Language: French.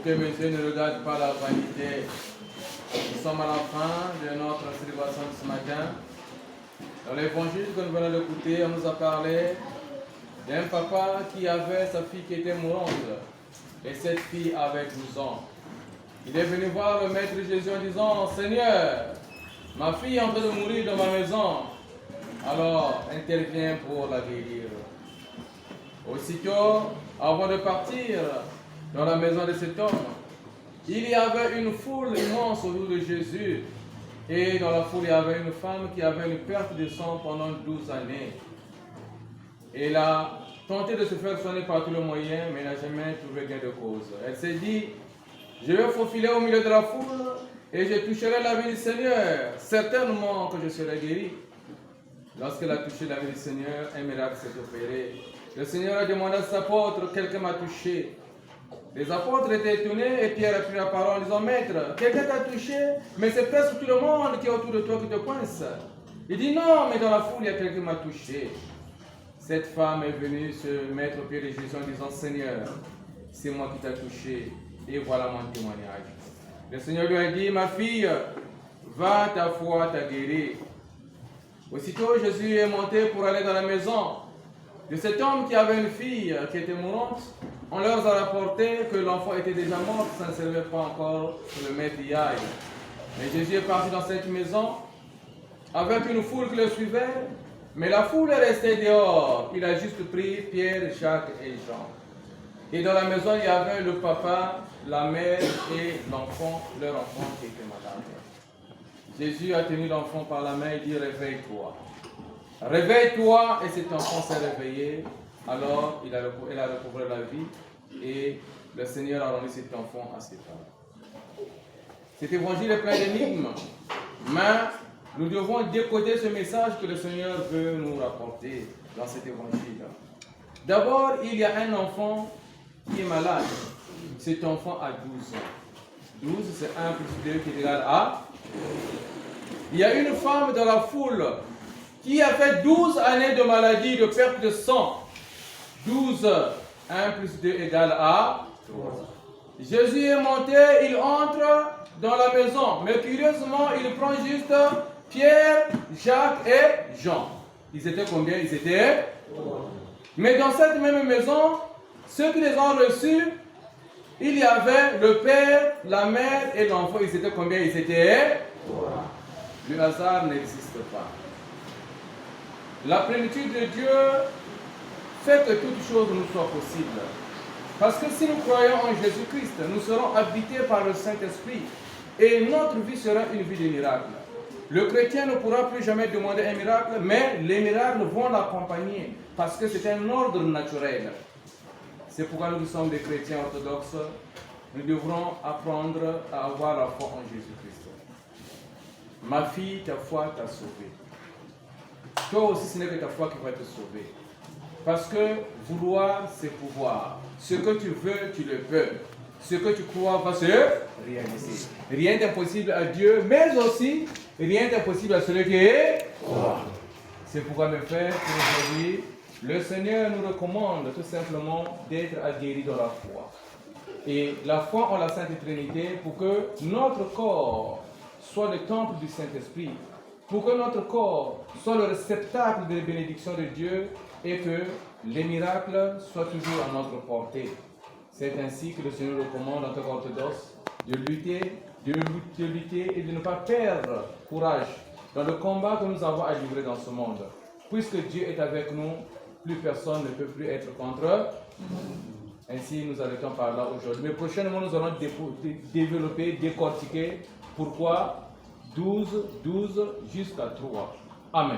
que monsieur ne regarde pas la vanité. Nous sommes à la fin de notre célébration de ce matin. Dans l'évangile que nous venons d'écouter, on nous a parlé d'un papa qui avait sa fille qui était mourante. Et cette fille avait 12 ans. Il est venu voir le maître Jésus en disant, Seigneur, ma fille est en train de mourir dans ma maison. Alors, interviens pour la guérir. Aussitôt, avant de partir dans la maison de cet homme, il y avait une foule immense autour de Jésus. Et dans la foule, il y avait une femme qui avait une perte de sang pendant 12 années. Elle a tenté de se faire soigner par tous les moyens, mais n'a jamais trouvé gain de cause. Elle s'est dit, je vais faufiler au milieu de la foule et je toucherai la vie du Seigneur. Certainement que je serai guéri. Lorsqu'elle a touché la vie du Seigneur, un miracle s'est opéré. Le Seigneur a demandé à ses apôtres, quelqu'un m'a touché. Les apôtres étaient étonnés et Pierre a pris la parole en disant, Maître, quelqu'un t'a touché, mais c'est presque tout le monde qui est autour de toi qui te coince. Il dit, non, mais dans la foule, il y a quelqu'un qui m'a touché. Cette femme est venue se mettre au pied de Jésus en disant, Seigneur, c'est moi qui t'ai touché et voilà mon témoignage. Le Seigneur lui a dit, ma fille, va, ta foi t'a guéri. Aussitôt, Jésus est monté pour aller dans la maison de cet homme qui avait une fille qui était mourante. On leur a rapporté que l'enfant était déjà mort, ça ne servait pas encore que le maître y aille. Mais Jésus est parti dans cette maison avec une foule qui le suivait, mais la foule est restée dehors. Il a juste pris Pierre, Jacques et Jean. Et dans la maison, il y avait le papa, la mère et l'enfant, leur enfant qui était malade. Jésus a tenu l'enfant par la main et dit, réveille-toi. Réveille-toi, et cet enfant s'est réveillé. Alors, elle a recouvré la vie et le Seigneur a rendu cet enfant à ses parents. Cet évangile est plein d'énigmes, mais nous devons décoder ce message que le Seigneur veut nous rapporter dans cet évangile. D'abord, il y a un enfant qui est malade. Cet enfant a 12 ans. 12, c'est 1 plus 2 qui est égal à. Il y a une femme dans la foule qui a fait 12 années de maladie, de perte de sang. 12, 1 plus 2 égale à 3. Jésus est monté, il entre dans la maison. Mais curieusement, il prend juste Pierre, Jacques et Jean. Ils étaient combien? Ils étaient 3. Mais dans cette même maison, ceux qui les ont reçus, il y avait le père, la mère et l'enfant. Ils étaient combien? Ils étaient 3. Le hasard n'existe pas. La plénitude de Dieu fait que toute chose nous soit possible. Parce que si nous croyons en Jésus-Christ, nous serons habités par le Saint-Esprit et notre vie sera une vie de miracle. Le chrétien ne pourra plus jamais demander un miracle, mais les miracles vont l'accompagner parce que c'est un ordre naturel. C'est pourquoi nous sommes des chrétiens orthodoxes. Nous devrons apprendre à avoir la foi en Jésus-Christ. Ma fille, ta foi t'a sauvé. Toi aussi, ce n'est que ta foi qui va te sauver. Parce que vouloir, c'est pouvoir. Ce que tu veux, tu le peux. Ce que tu crois va se réaliser. Rien d'impossible à Dieu, mais aussi rien d'impossible à celui qui est croit. C'est pourquoi, mes frères, aujourd'hui, le Seigneur nous recommande tout simplement d'être aguerris dans la foi. Et la foi en la Sainte Trinité pour que notre corps soit le temple du Saint-Esprit, pour que notre corps soit le réceptacle des bénédictions de Dieu et que les miracles soient toujours à notre portée. C'est ainsi que le Seigneur recommande en tant qu'orthodoxe de lutter et de ne pas perdre courage dans le combat que nous avons à livrer dans ce monde. Puisque Dieu est avec nous, plus personne ne peut plus être contre. Ainsi, nous arrêtons par là aujourd'hui. Mais prochainement, nous allons développer, décortiquer pourquoi 12 jusqu'à 3. Amen.